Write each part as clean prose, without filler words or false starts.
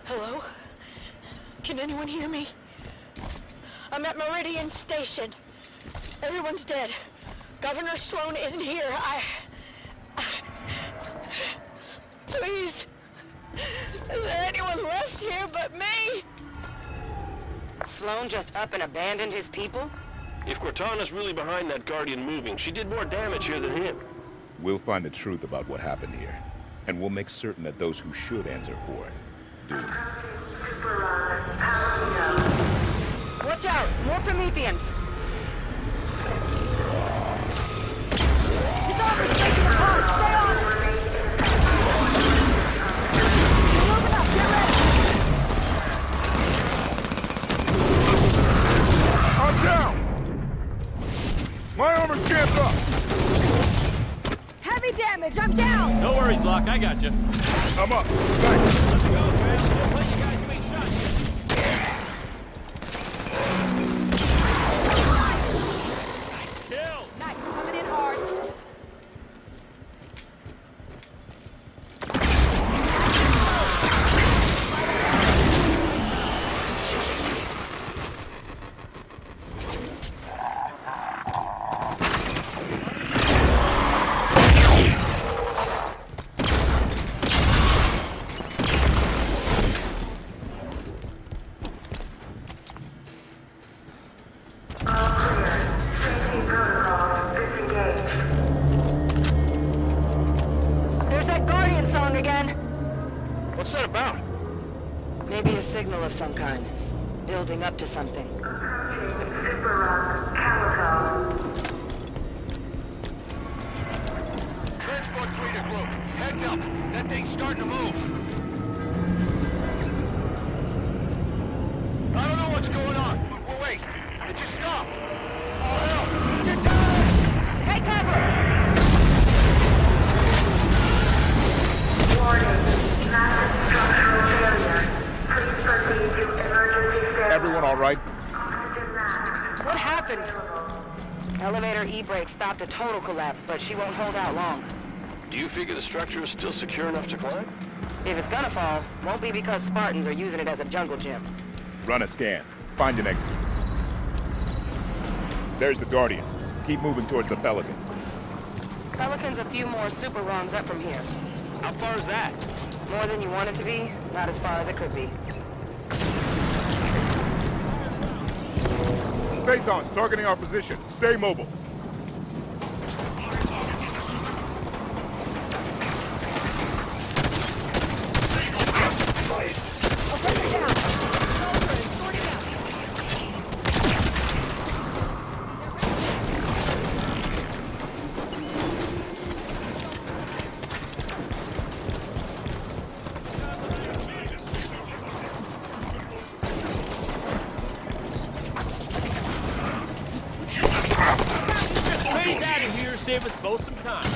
Hello? Can anyone hear me? I'm at Meridian Station. Everyone's dead. Governor Sloan isn't here. Please. Is there anyone left here but me? Sloan just up and abandoned his people? If Cortana's really behind that Guardian moving, she did more damage here than him. We'll find the truth about what happened here, and we'll make certain that those who should answer for it do. Watch out! More Prometheans! His armor's taking apart! Stay on! We're moving up! Get ready! I'm down! My armor jammed up! Heavy damage! I'm down! No worries, Locke. I got you. I'm up. Thanks. Let's go, Chris. Don't let you guys be shot yet. Nice kill. Knights coming in hard. There's that Guardian song again! What's that about? Maybe a signal of some kind. Building up to something. Transport freighter group, heads up. That thing's starting to move. I don't know what's going on. But wait, it just stopped. Oh hell! Get down! Take cover! Warning. Massive structural failure. Please proceed to emergency standby. Everyone all right? Oxygen mask. What happened? Elevator E-brake stopped a total collapse, but she won't hold out long. Do you figure the structure is still secure enough to climb? If it's gonna fall, won't be because Spartans are using it as a jungle gym. Run a scan. Find an exit. There's the Guardian. Keep moving towards the Pelican. Pelican's a few more super rungs up from here. How far is that? More than you want it to be, not as far as it could be. Phaetons targeting our position. Stay mobile. I'll take it down. Soldier is sorting out. Just phase out of here, save us both some time.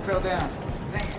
fell down. Damn.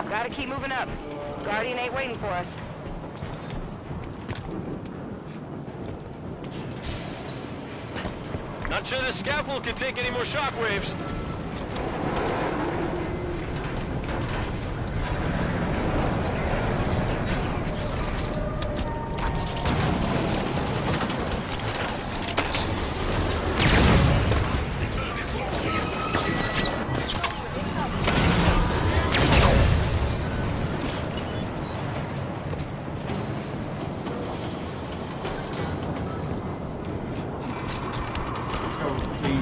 Gotta keep moving up. Guardian ain't waiting for us. Not sure this scaffold can take any more shockwaves. Let's go, team.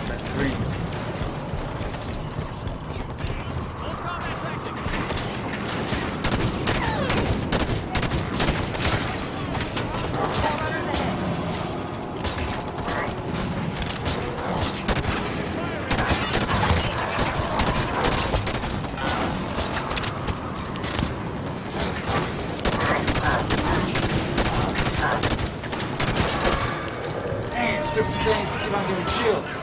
Let's breathe. Close combat tactics. Damn, stupid things keep on giving chills.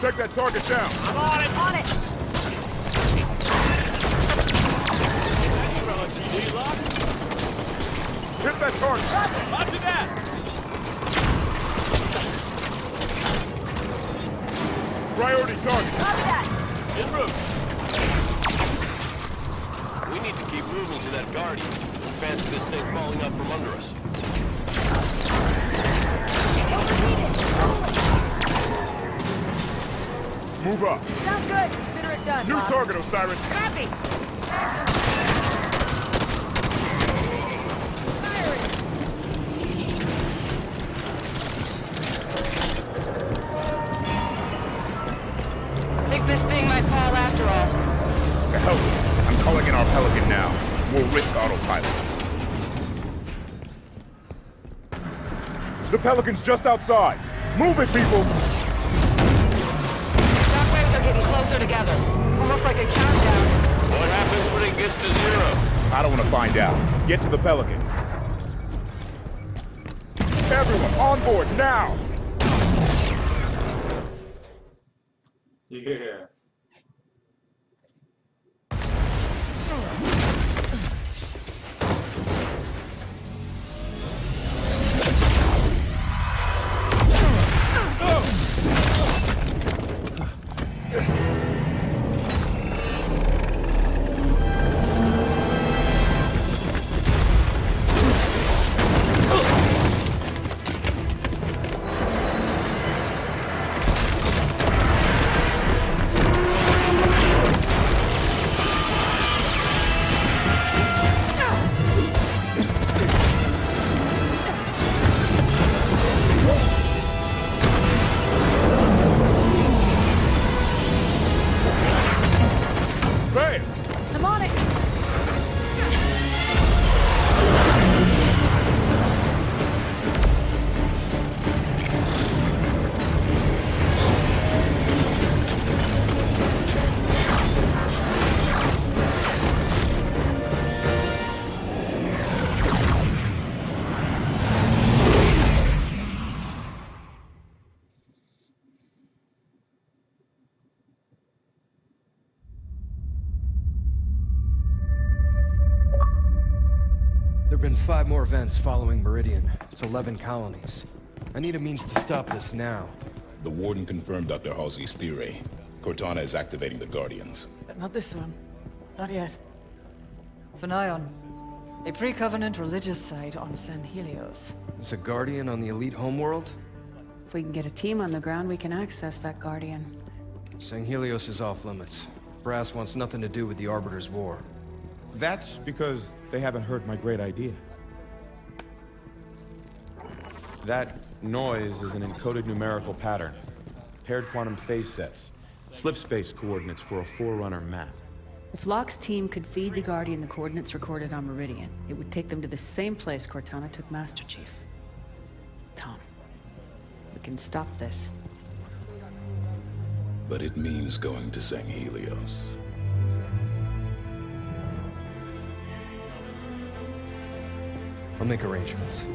Take that target down. I'm on it. On it! See, lock? Hit that target. Roger that. Priority target. En route. We need to keep moving to that Guardian. Fancy this thing falling out from under us. Move up. Sounds good. Consider it done, New Bob. target, Osiris. Copy. Think this thing might fall after all. To hell with it. I'm calling in our Pelican now. We'll risk autopilot. The Pelican's just outside. Move it, people. Shockwaves are getting closer together. Almost like a countdown. What happens when it gets to zero? I don't want to find out. Get to the Pelican. Everyone on board now. Yeah. have been 5 more events following Meridian. It's 11 colonies. I need a means to stop this now. The Warden confirmed Dr. Halsey's theory. Cortana is activating the Guardians. But not this one. Not yet. Zion, a pre-Covenant religious site on San Helios. It's a Guardian on the elite homeworld? If we can get a team on the ground, we can access that Guardian. San Helios is off limits. Brass wants nothing to do with the Arbiter's war. That's because they haven't heard my great idea. That noise is an encoded numerical pattern. Paired quantum phase sets. Slip space coordinates for a Forerunner map. If Locke's team could feed the Guardian the coordinates recorded on Meridian, it would take them to the same place Cortana took Master Chief. Tom, we can stop this. But it means going to San Helios. I'll make arrangements.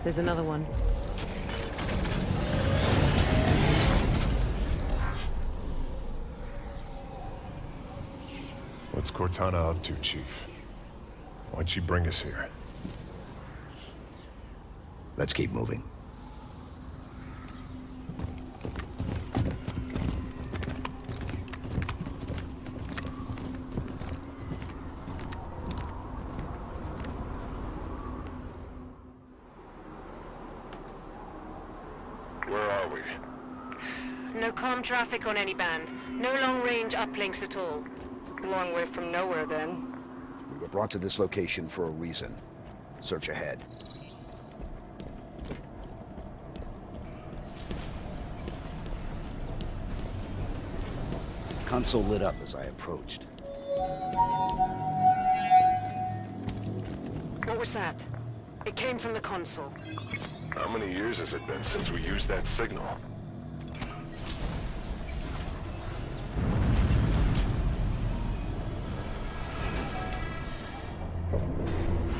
There's another one. What's Cortana up to, Chief? Why'd she bring us here? Let's keep moving. Where are we? No comm traffic on any band. No long-range uplinks at all. Long way from nowhere, then. We were brought to this location for a reason. Search ahead. Console lit up as I approached. What was that? It came from the console. How many years has it been since we used that signal?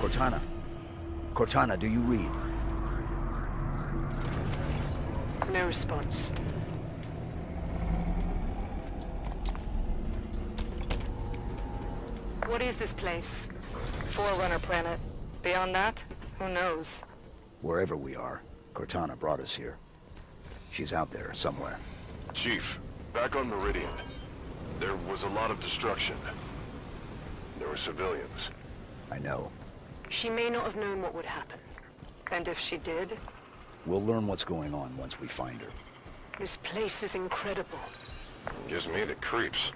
Cortana. Cortana, do you read? No response. What is this place? Forerunner planet. Beyond that, who knows? Wherever we are, Cortana brought us here. She's out there somewhere. Chief, back on Meridian. There was a lot of destruction. There were civilians. I know. She may not have known what would happen. And if she did? We'll learn what's going on once we find her. This place is incredible. Gives me the creeps.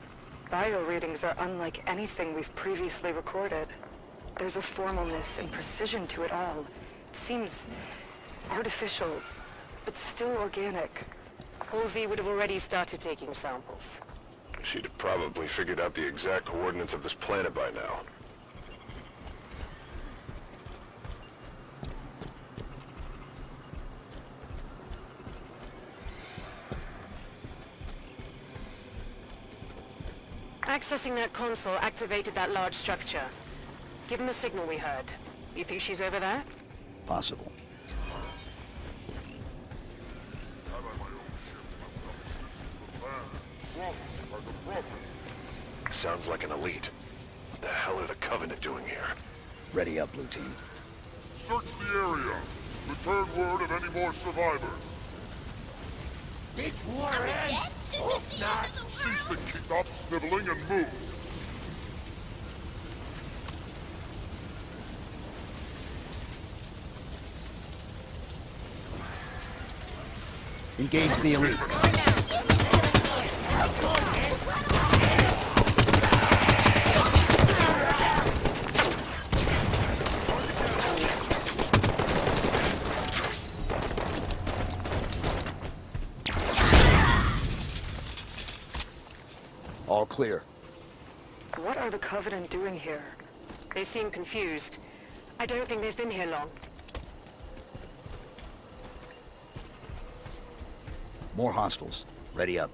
Bio readings are unlike anything we've previously recorded. There's a formalness and precision to it all. It seems artificial, but still organic. Halsey would have already started taking samples. She'd have probably figured out the exact coordinates of this planet by now. Accessing that console activated that large structure. Given the signal we heard, you think she's over there? Possible. Sounds like an elite. What the hell are the Covenant doing here? Ready up, Blue Team. Search the area. Return word of any more survivors. Big warhead! Hope not. Cease to stop sniveling and move. Engage the elite. All clear. What are the Covenant doing here? They seem confused. I don't think they've been here long. More hostiles. Ready up.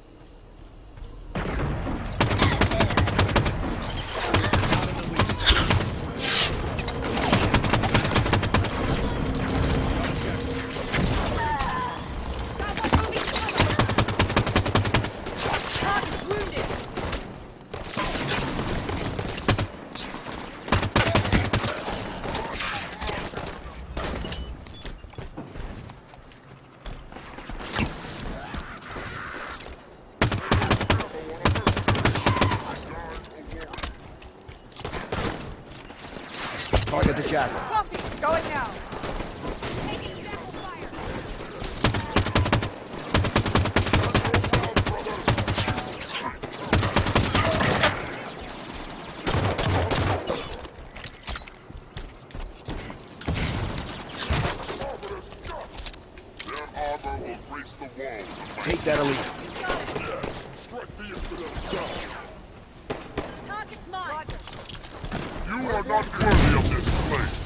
Target the jackal. Copy. Going now. Their armor will grace the walls. Take that, Elise. Strike the infidels down. Target's mine. You are not worthy of this place.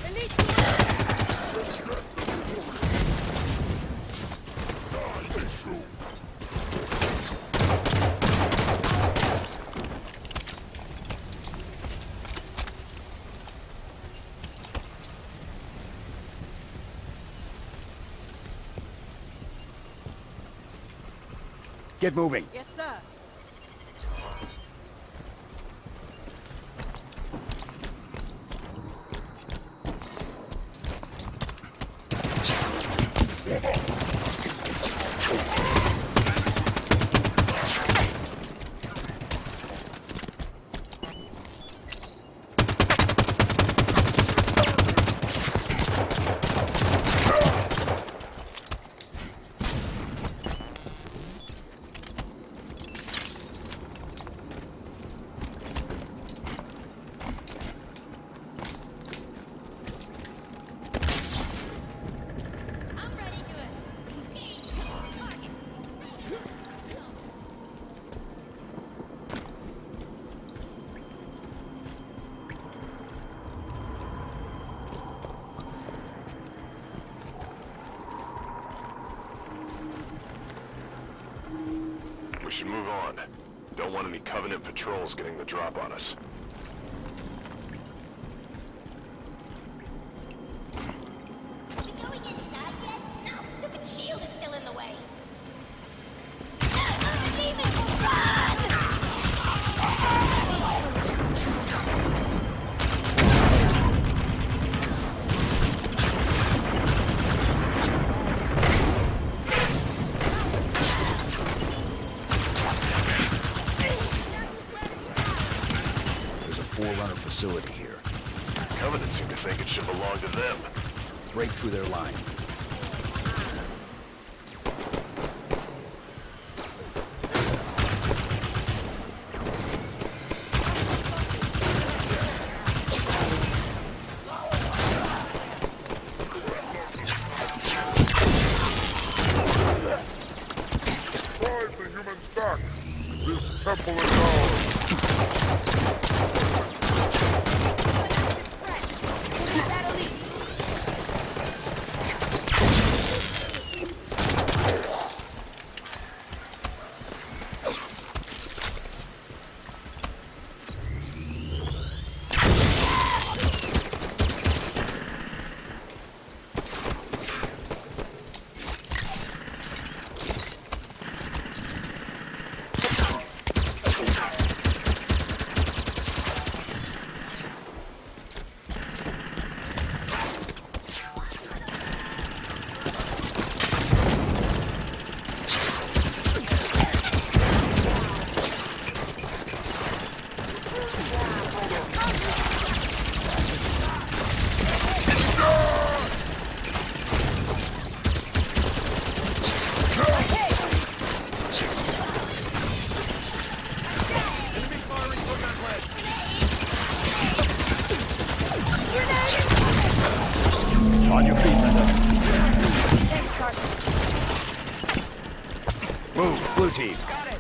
Get moving. Yes, sir. We should move on. Don't want any Covenant patrols getting the drop on us. Are we going inside yet? No, stupid shield is still in the way. Demon, run! Forerunner facility here. Covenant seem to think it should belong to them. Break through their line. Drive the humans back. This temple is ours. On your feet, Linda. Thanks, Carson. Move, blue team. Got it.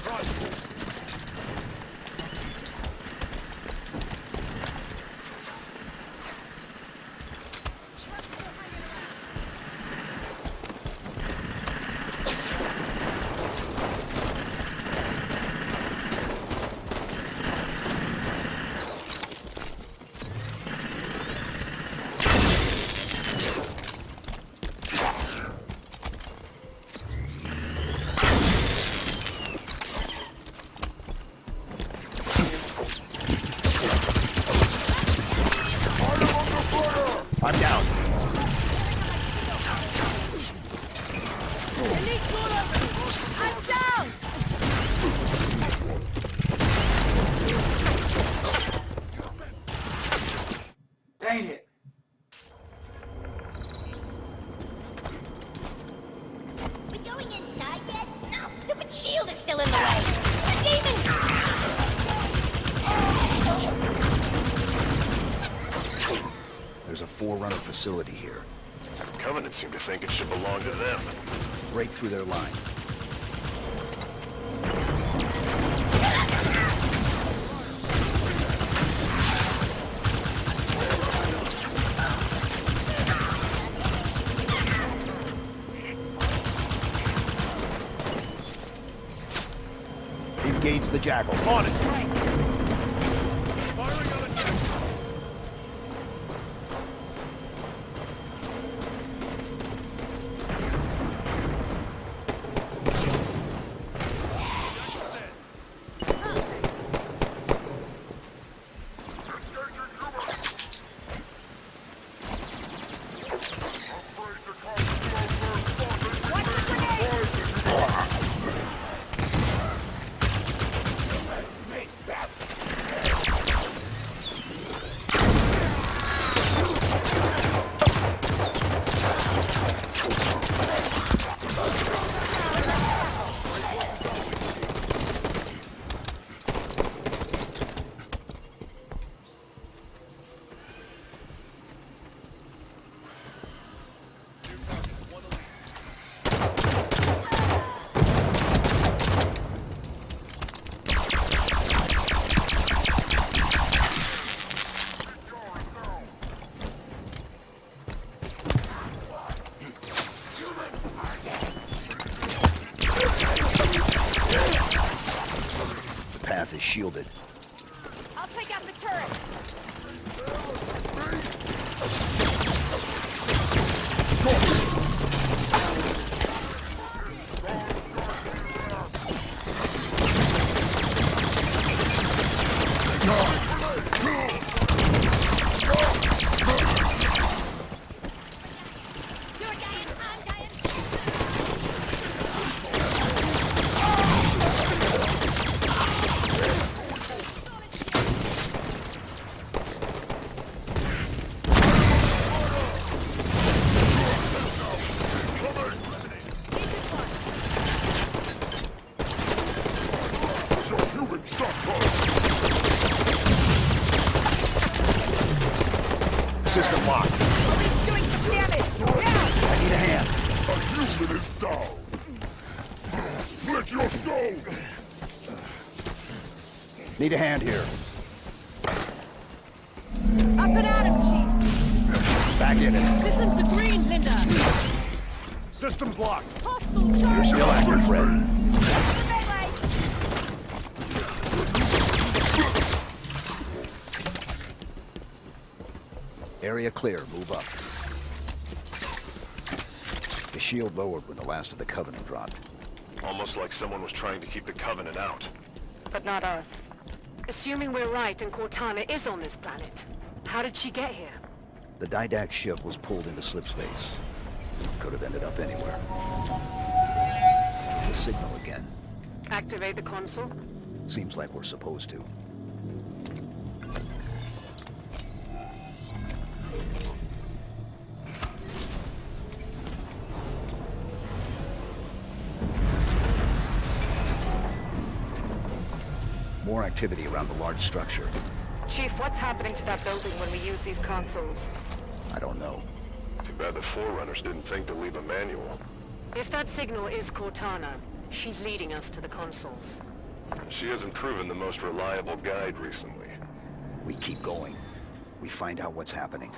There's a Forerunner facility here. Covenant seem to think it should belong to them. Break through their line. Engage the Jackal. On it! Firing on a Jackal. Path is shielded. I'll take out the turret. System locked. It's doing some damage. Now! I need a hand. A human is down. Split your skull. Need a hand here. Up and at him, Chief. Back in it. Systems are green, Linda. Systems locked. Hostile You're charge. still active, Fred. Area clear. Move up. The shield lowered when the last of the Covenant dropped. Almost like someone was trying to keep the Covenant out. But not us. Assuming we're right and Cortana is on this planet, how did she get here? The Didact ship was pulled into slipspace. Could have ended up anywhere. The signal again. Activate the console? Seems like we're supposed to. More activity around the large structure. Chief, what's happening to that building when we use these consoles? I don't know. Too bad the Forerunners didn't think to leave a manual. If that signal is Cortana, she's leading us to the consoles. She hasn't proven the most reliable guide recently. We keep going. We find out what's happening.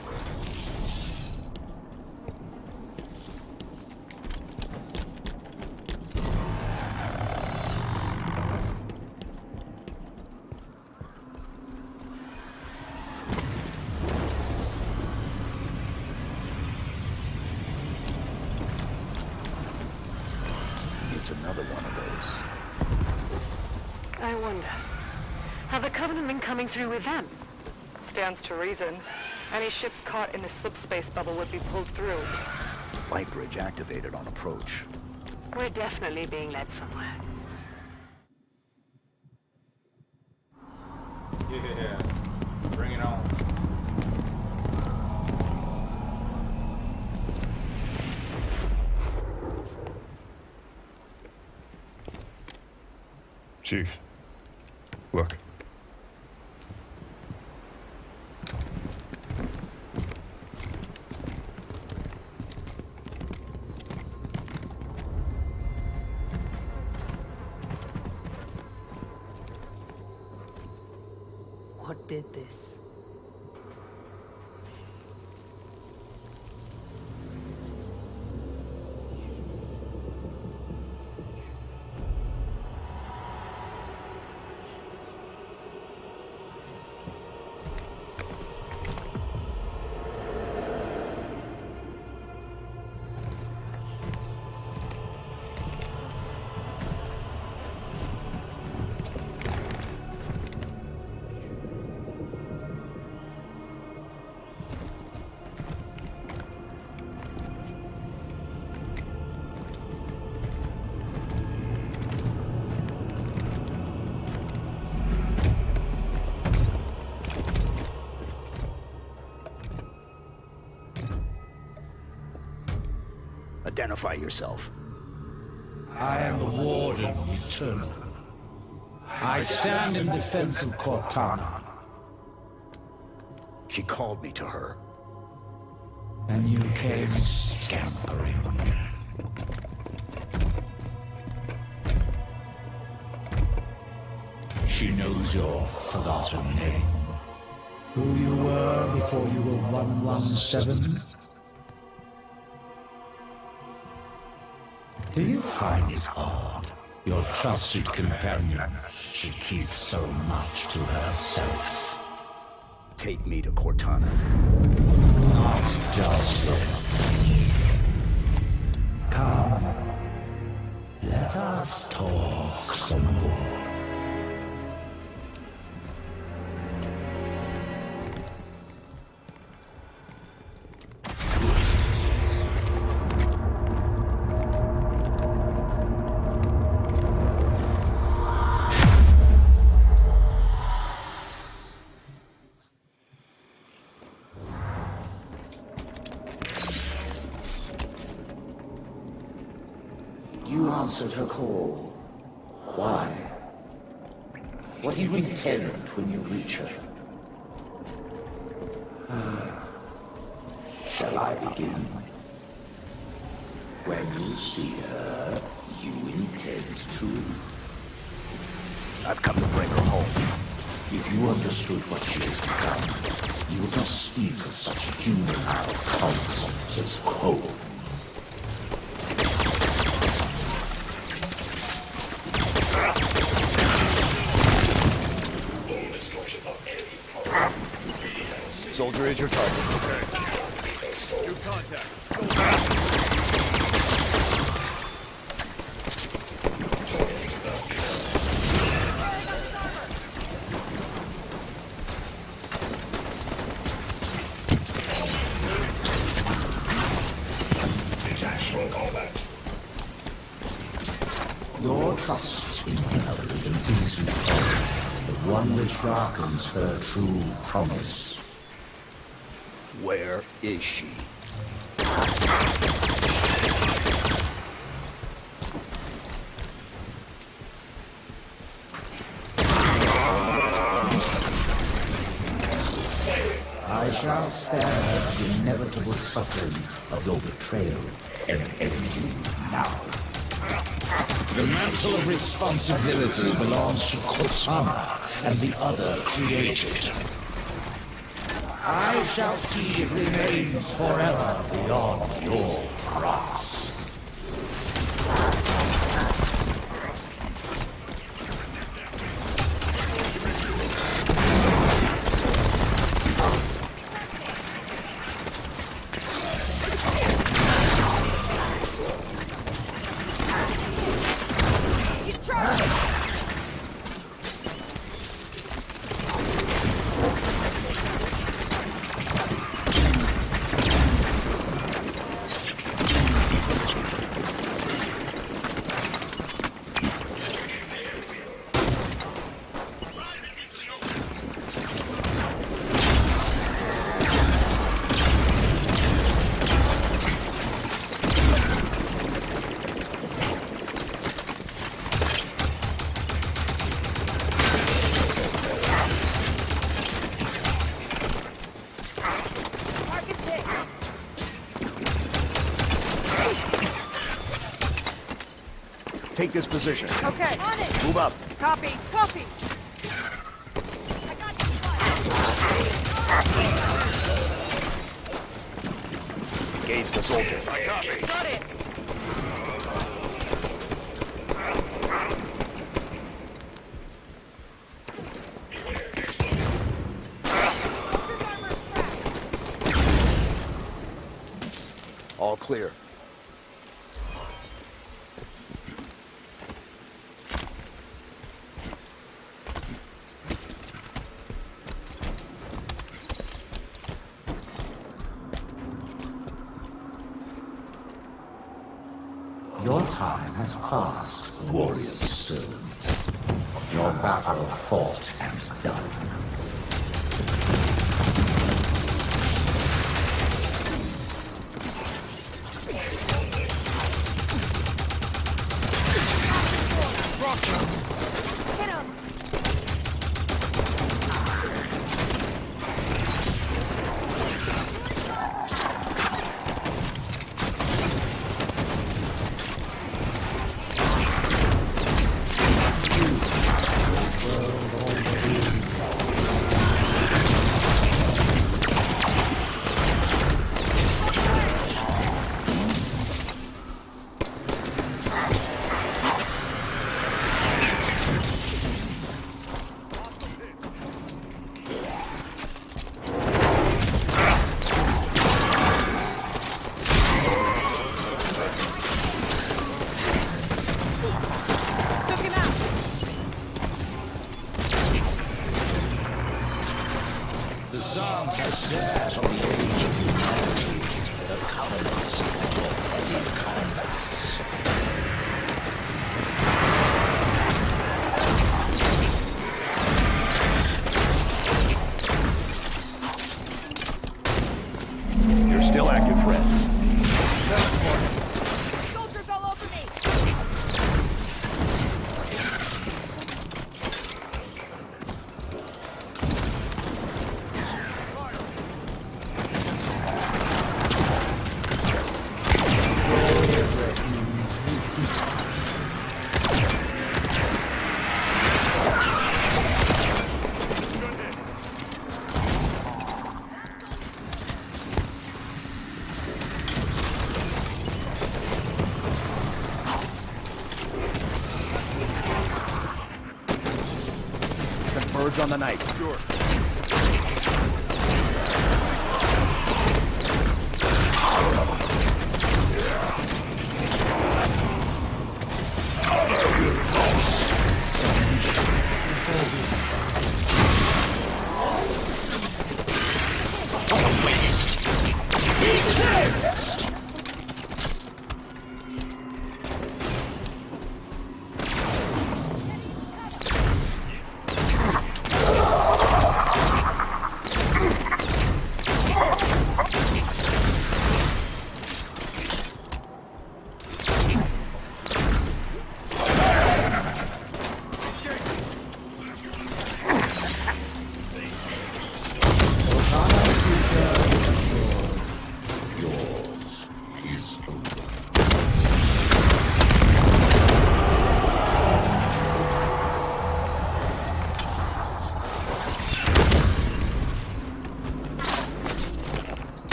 It's another one of those. I wonder, have the Covenant been coming through with them? Stands to reason. Any ships caught in the slipspace bubble would be pulled through. Light bridge activated on approach. We're definitely being led somewhere. Yeah, bring it on. Chief, look. What did this? Identify yourself. I am the Warden Eternal. I stand in defense of Cortana. She called me to her. And you came scampering. She knows your forgotten name. Who you were before you were 117. Do you find it odd your trusted companion should keep so much to herself? Take me to Cortana. Not just yet. Come. Let us talk some more. You answered her call. Why? What do you intend when you reach her? Shall I begin? When you see her, you intend to. I've come to bring her home. If you understood what she has become, you would not speak of such juvenile concepts as home. Soldier is your target. New contact. Your trust in one another is an innocent fault, but one which darkens her true promise. Where is she? I shall spare her the inevitable suffering of your betrayal and end you now. The mantle of responsibility belongs to Cortana and the other created. I shall see it remains forever beyond your grasp. Take this position. Okay. On it. Move up. Copy. Copy. I got you. Engage the soldier. I copy. Got it. All clear. Your time has passed, warrior's servant. Your battle fought and done. Hit him. Took him out. The Psalms have set on the age of humanity, the covenants and your petty combats. You're still active, friend. Soldiers all over me. Birds on the night. Sure.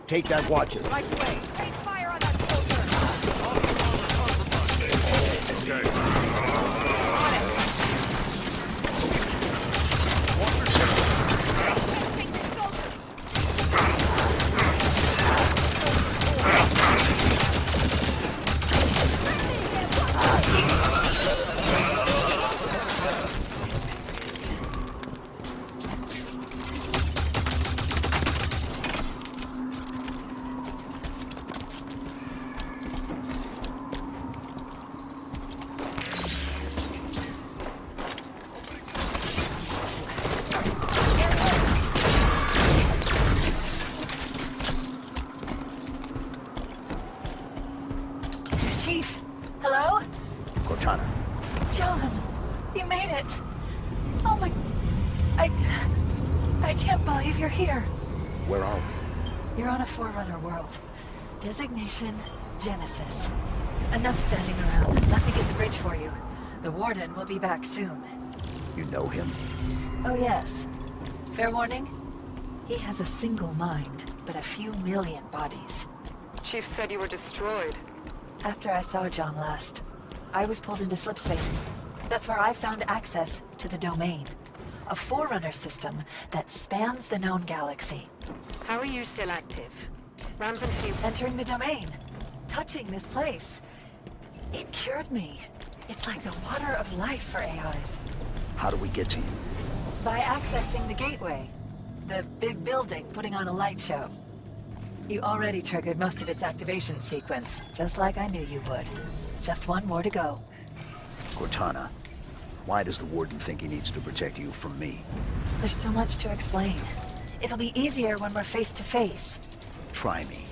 Take that watcher. Right way. Take fire on that soldier. Chief, hello? Cortana. John, you made it. Oh my... I I can't believe you're here. Where are we? You're on a Forerunner world. Designation, Genesis. Enough standing around. Let me get the bridge for you. The Warden will be back soon. You know him? Oh yes. Fair warning? He has a single mind, but a few million bodies. Chief said you were destroyed. After I saw John last, I was pulled into slipspace. That's where I found access to the Domain. A Forerunner system that spans the known galaxy. How are you still active? Rampancy... Entering the Domain. Touching this place. It cured me. It's like the water of life for AIs. How do we get to you? By accessing the gateway. The big building putting on a light show. You already triggered most of its activation sequence, just like I knew you would. Just one more to go. Cortana, why does the Warden think he needs to protect you from me? There's so much to explain. It'll be easier when we're face to face. Try me.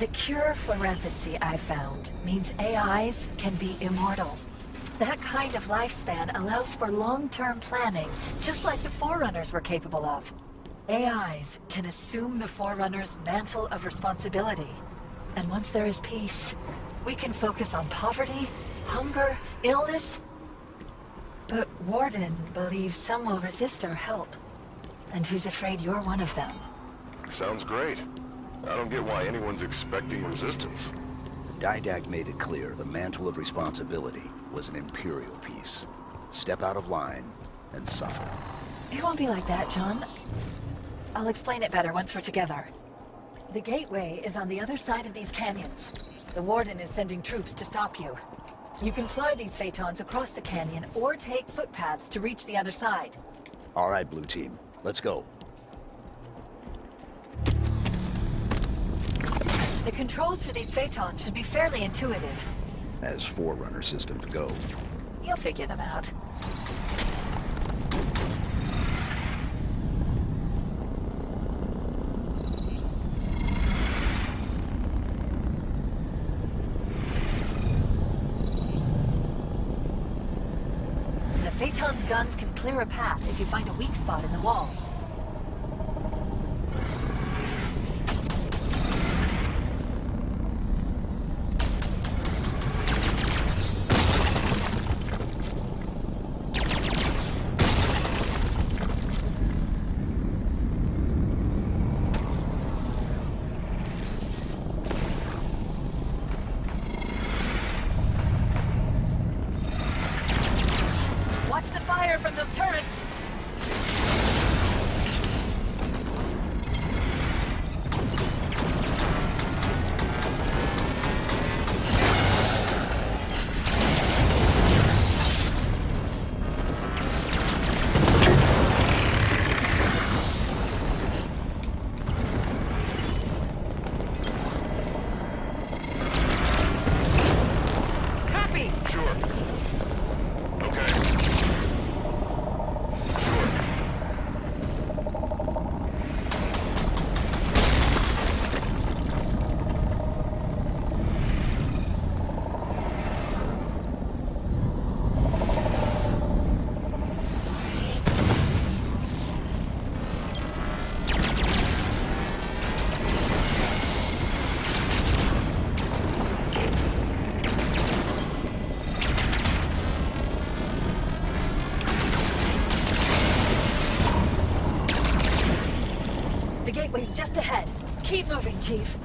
The cure for rampancy I've found means AIs can be immortal. That kind of lifespan allows for long-term planning, just like the Forerunners were capable of. AIs can assume the Forerunner's mantle of responsibility. And once there is peace, we can focus on poverty, hunger, illness. But Warden believes some will resist our help. And he's afraid you're one of them. Sounds great. I don't get why anyone's expecting resistance. The Didact made it clear the mantle of responsibility was an Imperial piece. Step out of line and suffer. It won't be like that, John. I'll explain it better once we're together. The gateway is on the other side of these canyons. The Warden is sending troops to stop you. You can fly these Phaetons across the canyon or take footpaths to reach the other side. All right, Blue Team. Let's go. The controls for these Phaetons should be fairly intuitive. As Forerunner systems go. You'll figure them out. The Phaeton's guns can clear a path if you find a weak spot in the walls. Watch the fire from those turrets! Copy! Sure. Okay. The gateway's just ahead. Keep moving, Chief.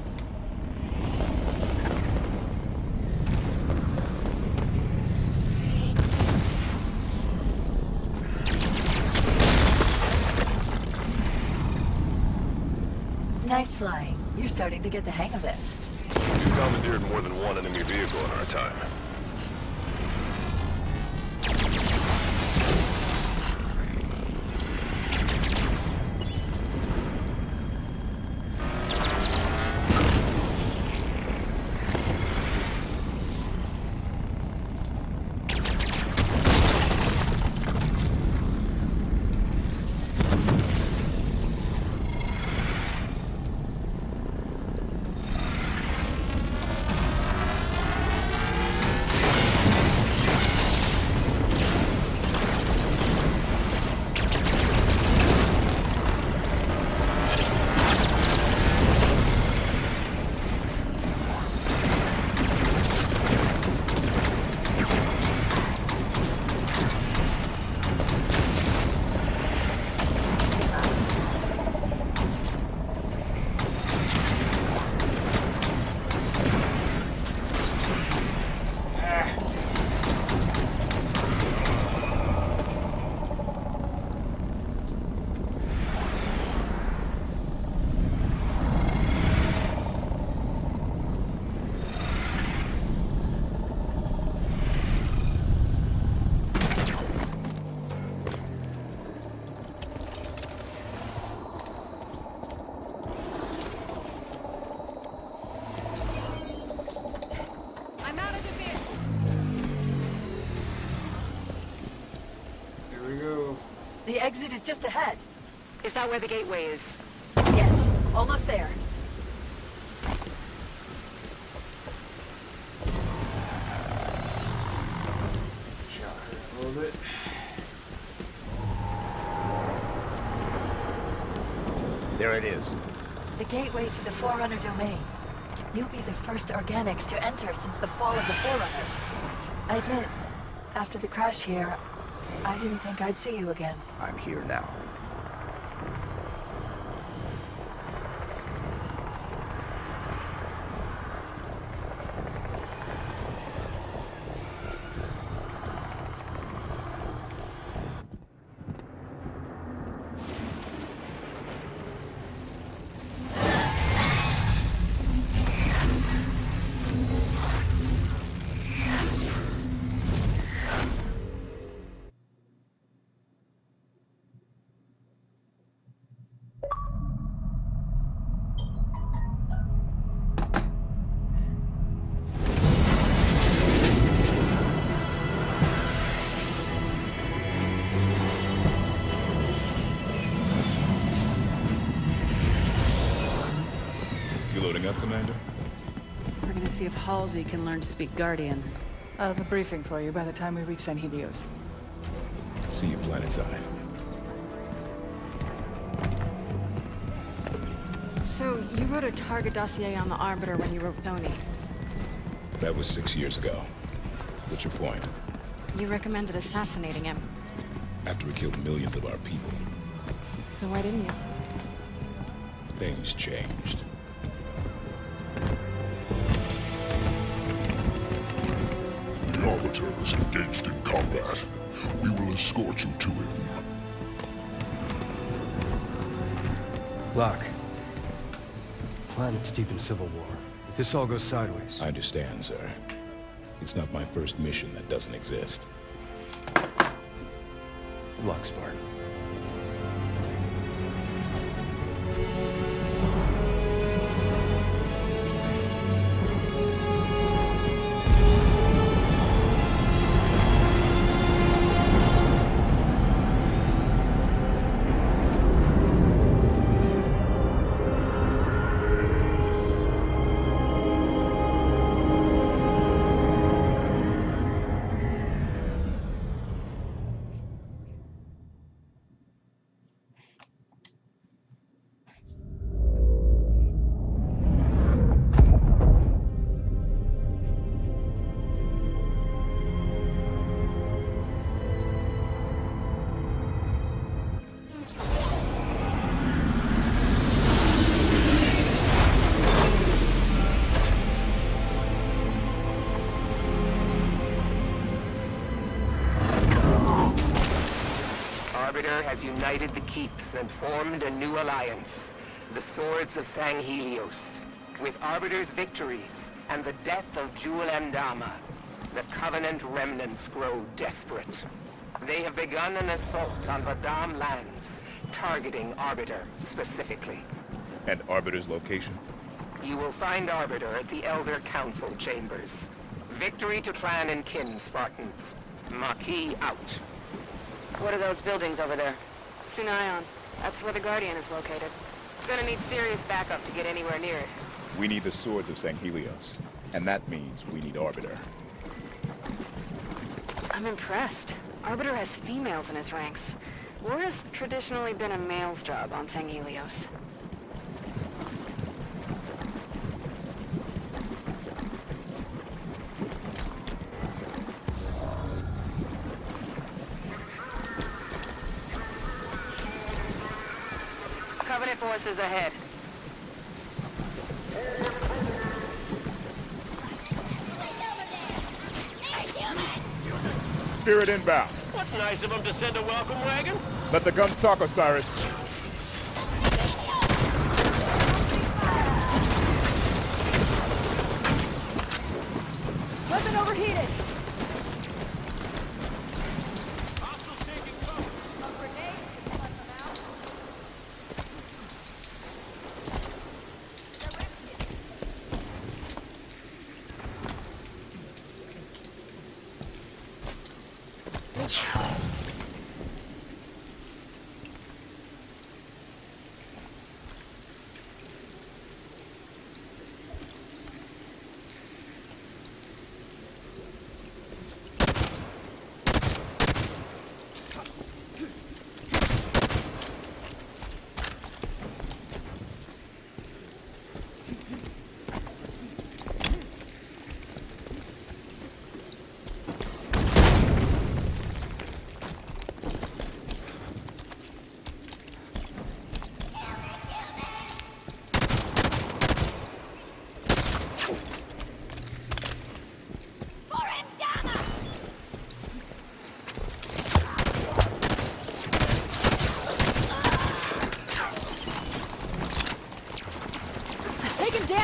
Nice flying. You're starting to get the hang of this. We've commandeered more than one enemy vehicle in our time. The exit is just ahead. Is that where the gateway is? Yes, almost there. Shot her a little bit. There it is. The gateway to the Forerunner domain. You'll be the first organics to enter since the fall of the Forerunners. I admit, after the crash here, I didn't think I'd see you again. I'm here now. You loading up, Commander? We're gonna see if Halsey can learn to speak Guardian. I'll have a briefing for you by the time we reach San Helios. See you planetside. So, you wrote a target dossier on the Arbiter when you were with Oni. That was 6 years ago. What's your point? You recommended assassinating him. After he killed millions of our people, So why didn't you? things changed. The Arbiter is engaged in combat. We will escort you to him. Locke. Planet's deep in civil war. If this all goes sideways... I understand, sir. It's not my first mission that doesn't exist. Luck, Spartan. Arbiter has united the keeps and formed a new alliance, the Swords of San Helios. With Arbiter's victories and the death of Jul Mdama, the Covenant remnants grow desperate. They have begun an assault on Vadam lands, targeting Arbiter specifically. And Arbiter's location? You will find Arbiter at the Elder Council chambers. Victory to clan and kin, Spartans. Maquis out. What are those buildings over there? Sunayon. That's where the Guardian is located. Gonna need serious backup to get anywhere near it. We need the Swords of San Helios. And that means we need Arbiter. I'm impressed. Arbiter has females in his ranks. War has traditionally been a male's job on San Helios. Covenant forces ahead. Spirit inbound. What's nice of him to send a welcome wagon? Let the guns talk, Osiris. Weapon overheated.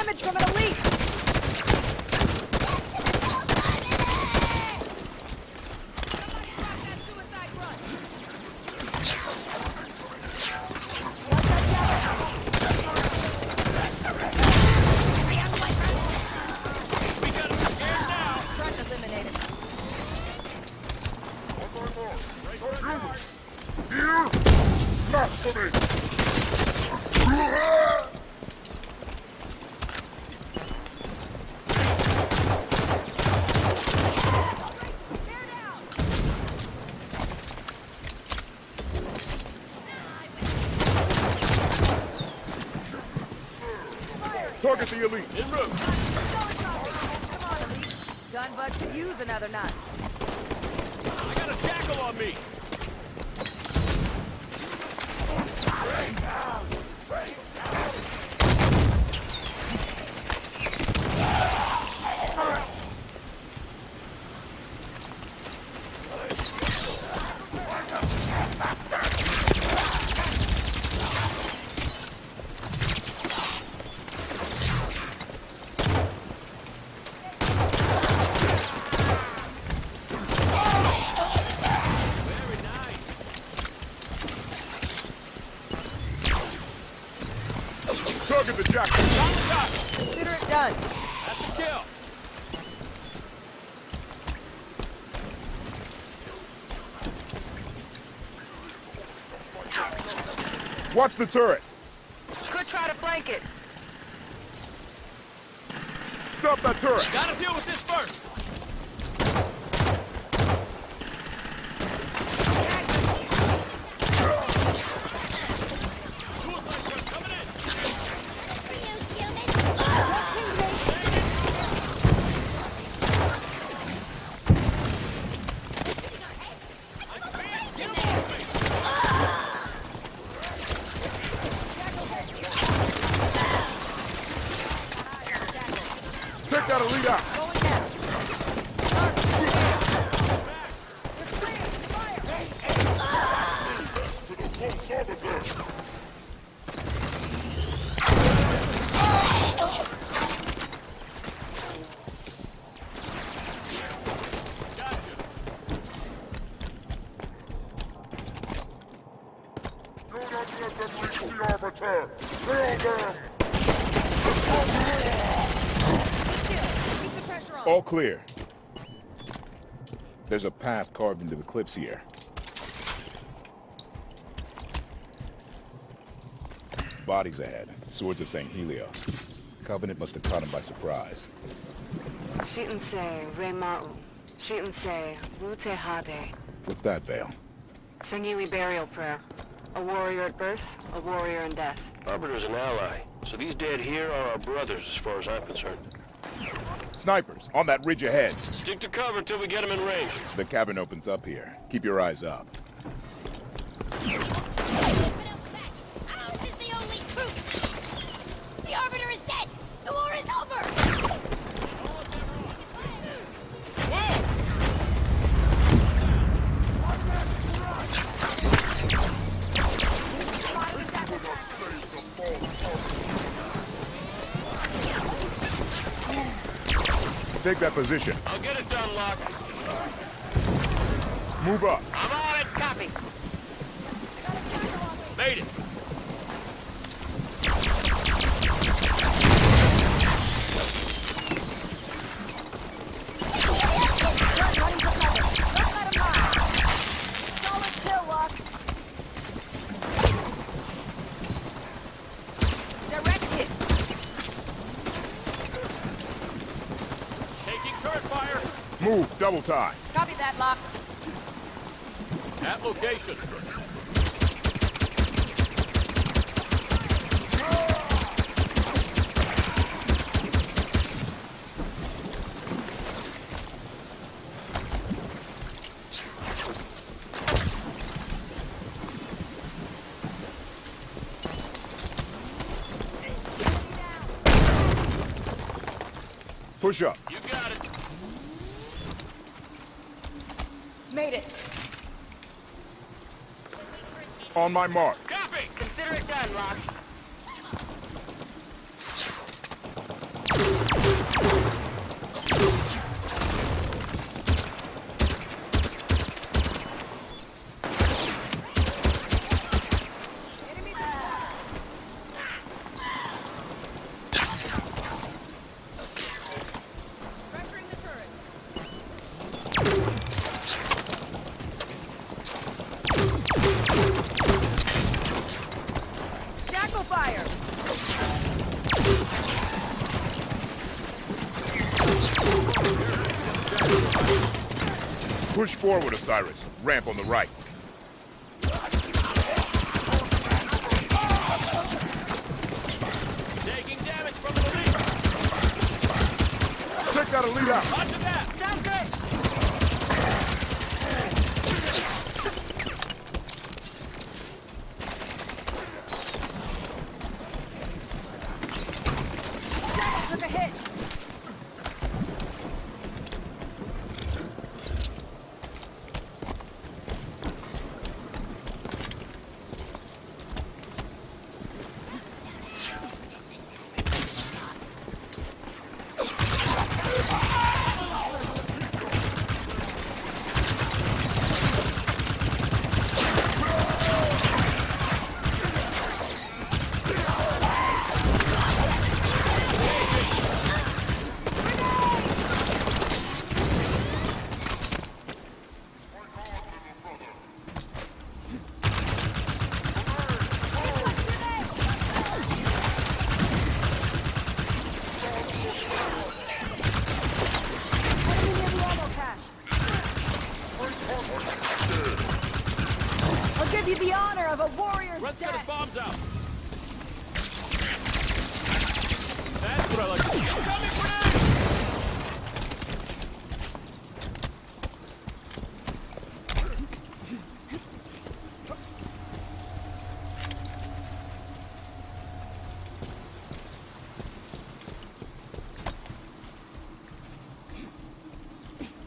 damage from an elite! Target the elite. En route. Gunbug could use another nut. I got a jackal on me. Target the jackal. Consider it done. That's a kill. Watch the turret. Could try to flank it. Stop that turret. Gotta deal with this first. Take that elite out. Do not let them reach the Arbiter. Kill them. All clear. There's a path carved into the cliffs here. Bodies ahead. Swords of St. Helios. Covenant must have caught him by surprise. Shi'unsei, Reima'u. Shi'unsei, Wute Hade. What's that, Vale? Sangili burial prayer. A warrior at birth, a warrior in death. Arbiter's an ally, so these dead here are our brothers as far as I'm concerned. Snipers, on that ridge ahead. Stick to cover till we get them in range. The cavern opens up here. Keep your eyes up. Ours is the only truth! The Arbiter is dead! The war is over! Take that position. I'll get it done, Locke. Move up. I'm on it. Copy. Made it. Solid kill, Locke. Direct hit. Taking turret fire. Move. Double time. Copy that, Locke. At location. Push up. You got it. Made it. On my mark. Copy. Consider it done, Locke. Push forward, Osiris. Ramp on the right. Taking damage from the lead. Check out a lead out. Roger that. Sounds good. Took a hit. I'll give you the honor of a warrior's Let's death. get his bombs out. That's what I like to see. Incoming grenade!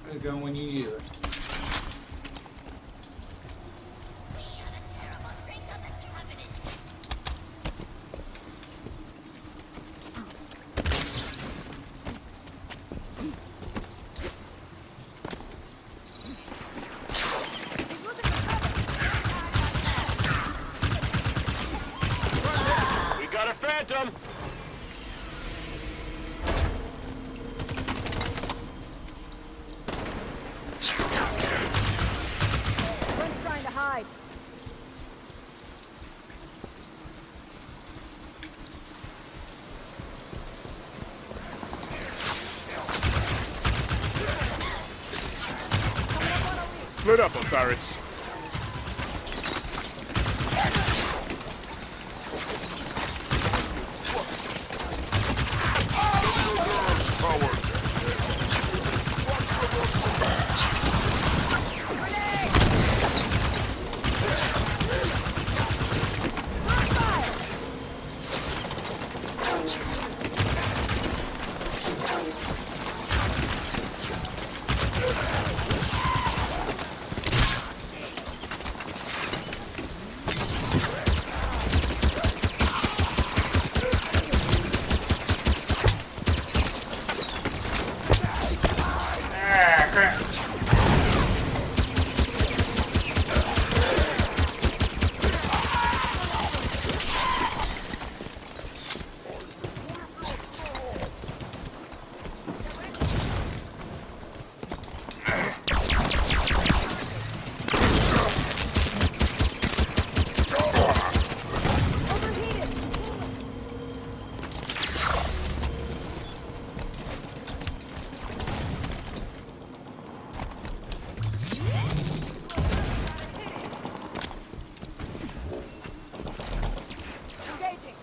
Ready to go when you need it. We got a phantom. Brent's trying to hide. Split up, Osiris. Engaging.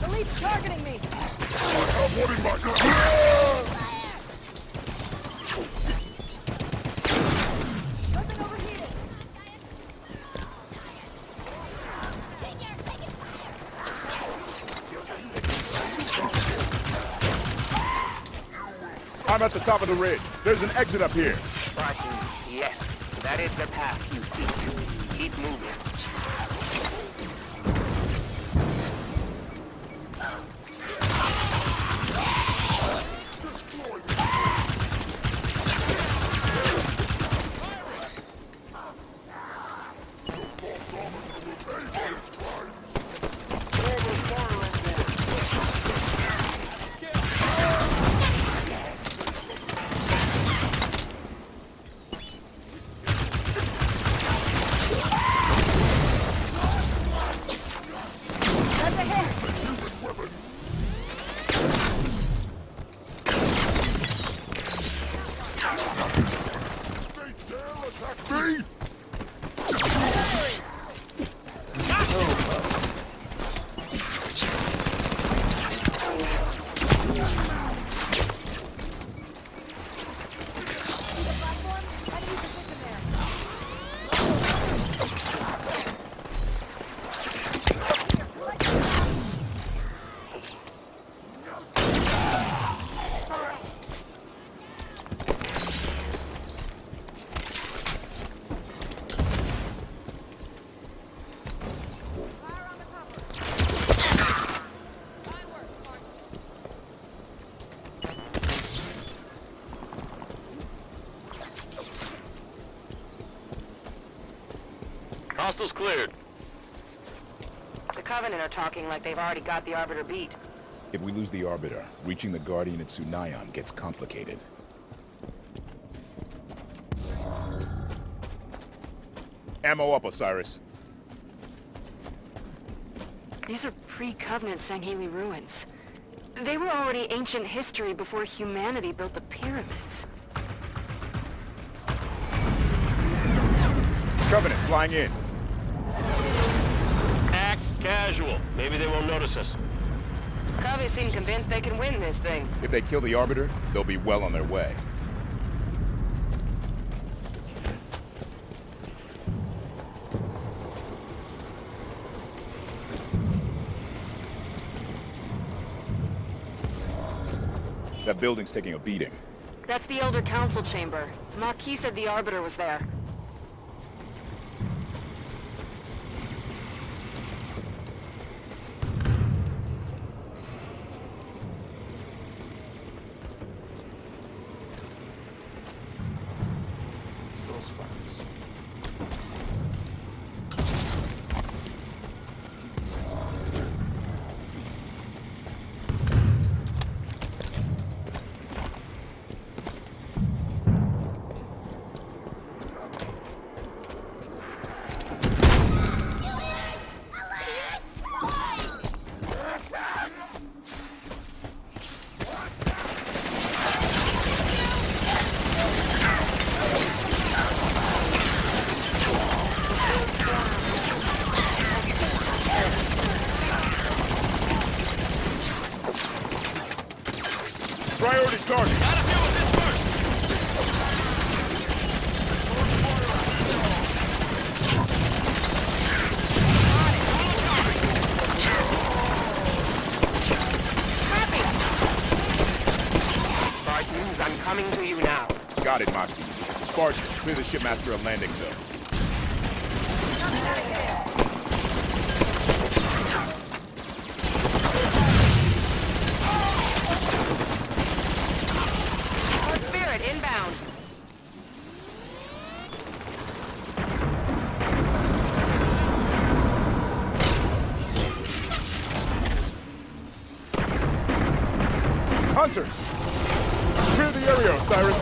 The lead's targeting me. Weapon overheated. I'm at the top of the ridge. There's an exit up here. Spartans, yes. That is the path you seek. Keep moving. Me? Hostiles cleared. The Covenant are talking like they've already got the Arbiter beat. If we lose the Arbiter, reaching the Guardian at Sunayan gets complicated. Ammo up, Osiris. These are pre-Covenant Sangheli ruins. They were already ancient history before humanity built the pyramids. Covenant, flying in. Act casual. Maybe they won't notice us. Covey seem convinced they can win this thing. If they kill the Arbiter, they'll be well on their way. That building's taking a beating. That's the Elder Council chamber. Maquis said the Arbiter was there. Still sparks. Priority target. Gotta deal with this first. Spartans, I'm coming to you now. Got it, Moxie. Spartan, clear the shipmaster a landing zone. Our Spirit inbound. Hunters! Clear the area, Osiris.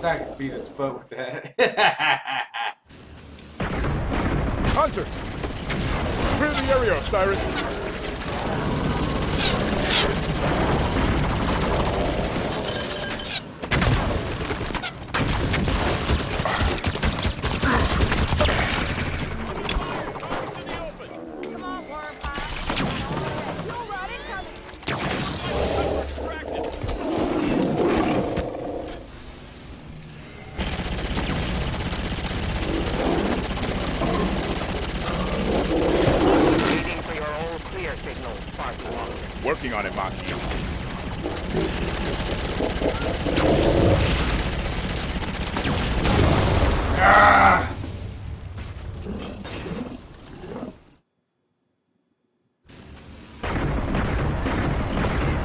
That beat its butt with that. Hunters! Clear the area, Osiris. Waiting for your all clear signal, Spartan. Working on it, Maki.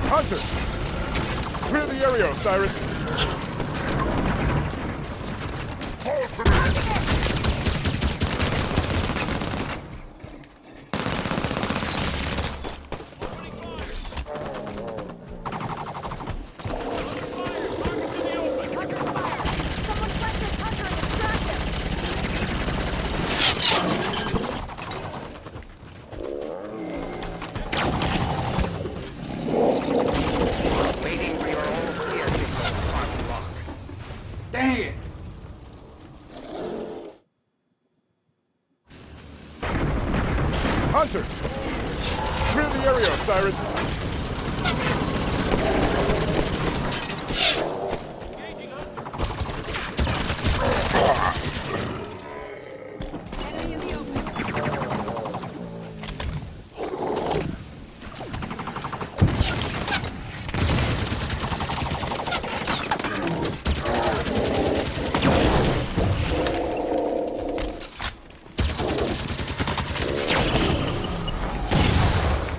Hunter! Clear the area, Osiris. Fall to me! Hunters! Clear the area, Osiris! Enemy in the open.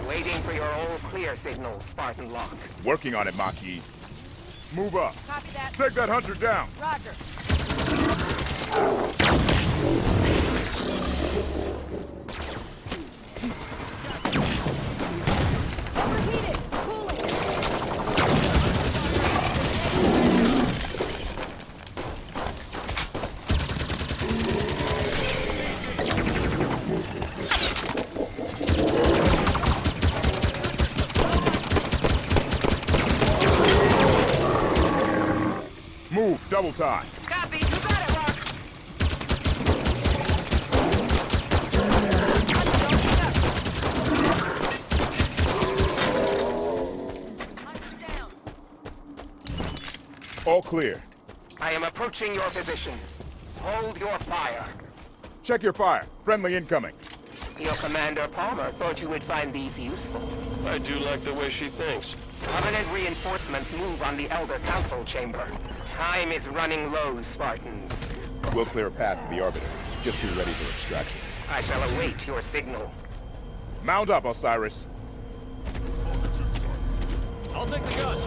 Waiting for your all clear signal, Spartan Lock. Working on it, Maki. Move up. Copy that. Take that hunter down. Roger. Overheated. Cooling. Move, double time. Copy. You got it, Rock. All clear. I am approaching your position. Hold your fire. Check your fire. Friendly incoming. Your commander, Palmer, thought you would find these useful. I do like the way she thinks. Covenant reinforcements move on the Elder Council chamber. Time is running low, Spartans. We'll clear a path to the Arbiter. Just be ready for extraction. I shall await your signal. Mount up, Osiris. I'll take the gun.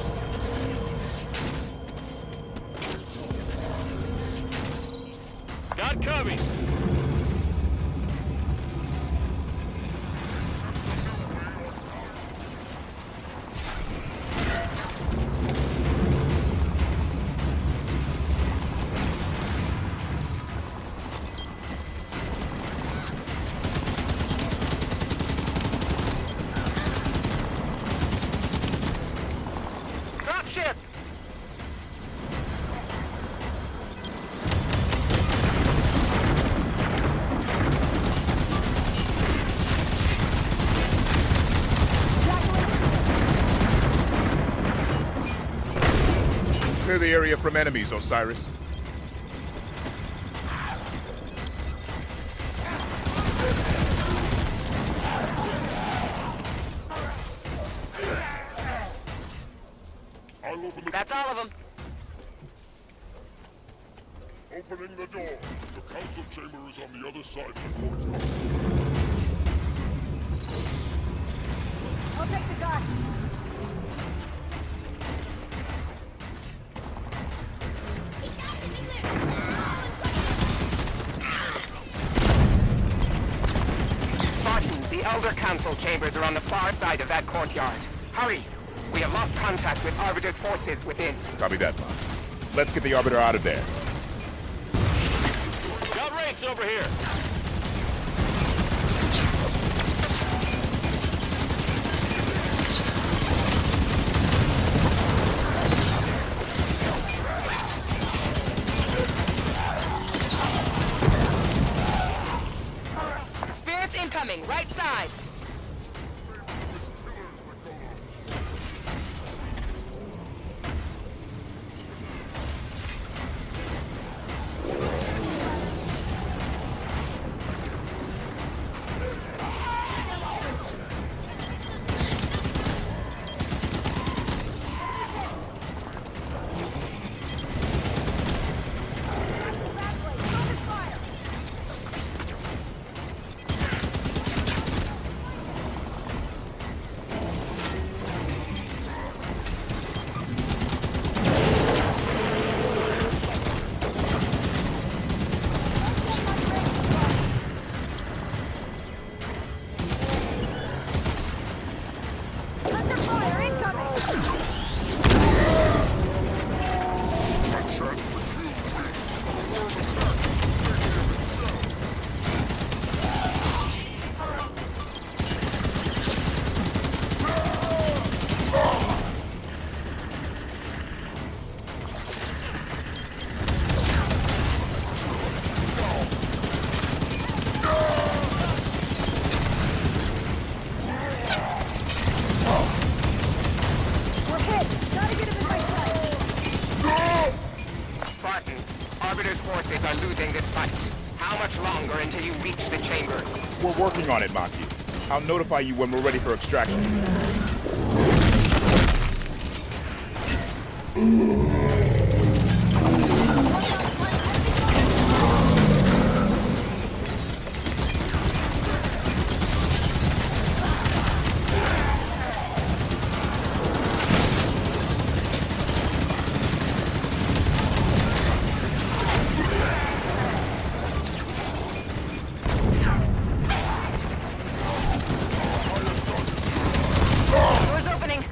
Got cubby. Dropship! Clear the area from enemies, Osiris. That's all of them. Opening the door. The council chamber is on the other side of the courtyard. I'll take the gun. Spartans, the Elder Council chambers are on the far side of that courtyard. Hurry! We have lost contact with Arbiter's forces within. Copy that, Mom. Let's get the Arbiter out of there. Got Wraiths over here. Spirits incoming, right side. reach the chambers. We're working on it, Maki. I'll notify you when we're ready for extraction. Door's opening.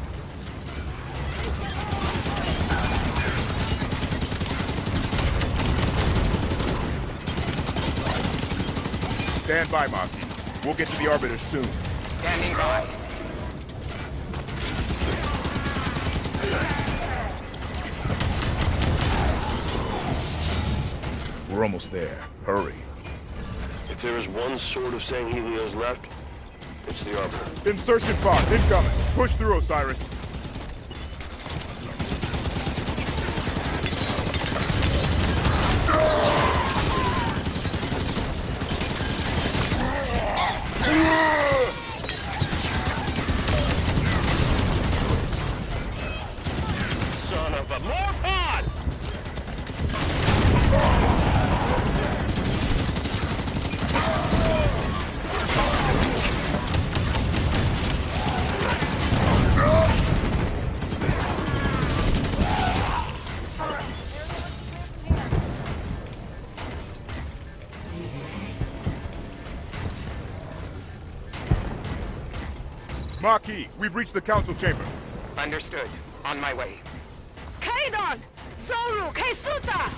Stand by, Maki. We'll get to the Arbiter soon. Standing by. We're almost there. Hurry. If there is one sword of Sanghelios left, it's the Arbiter. Insertion pod incoming. Push through, Osiris. Son of a... More pods! Maki, we've reached the council chamber. Understood. On my way. Kaidon! Zoru! Keisuta!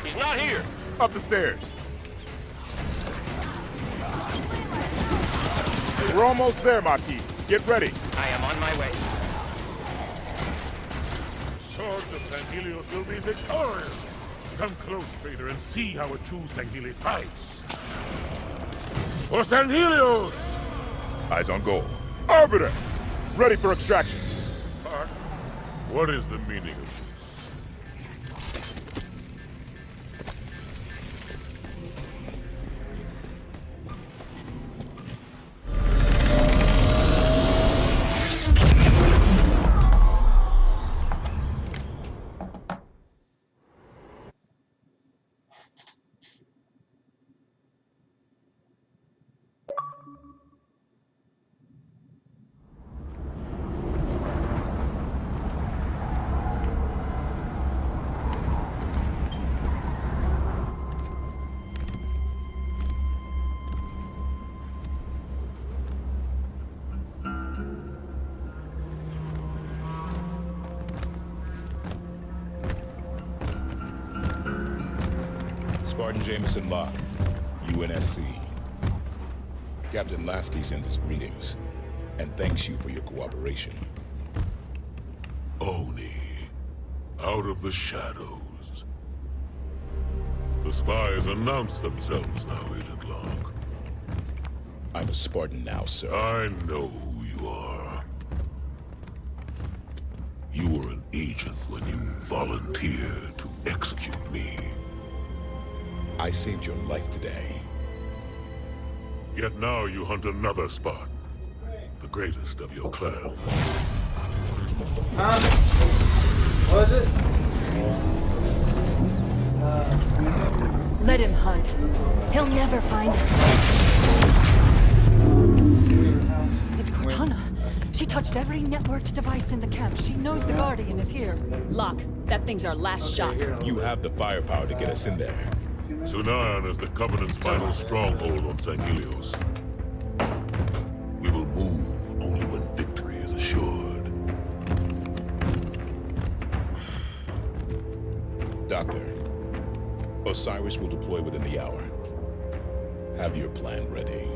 He's not here. Up the stairs. We're almost there, Maki. Get ready. I am on my way. Swords of Sanghelios will be victorious. Come close, traitor, and see how a true Sangheli fights. For Sanghelios! Eyes on goal. Arbiter! Ready for extraction. What is the meaning of this? Spartan Jameson Locke, UNSC. Captain Lasky sends his greetings, and thanks you for your cooperation. Oni, out of the shadows. The spies announce themselves now, Agent Locke. I'm a Spartan now, sir. I know who you are. You were an agent when you volunteered to execute me. I saved your life today. Yet now you hunt another Spartan. The greatest of your clan. Huh? What was it? Let him hunt. He'll never find us. It's Cortana. She touched every networked device in the camp. She knows the Guardian is here. Locke, that thing's our last shot. You have the firepower to get us in there. Sunayan is the Covenant's final stronghold on Sanghelios. We will move only when victory is assured. Doctor, Osiris will deploy within the hour. Have your plan ready.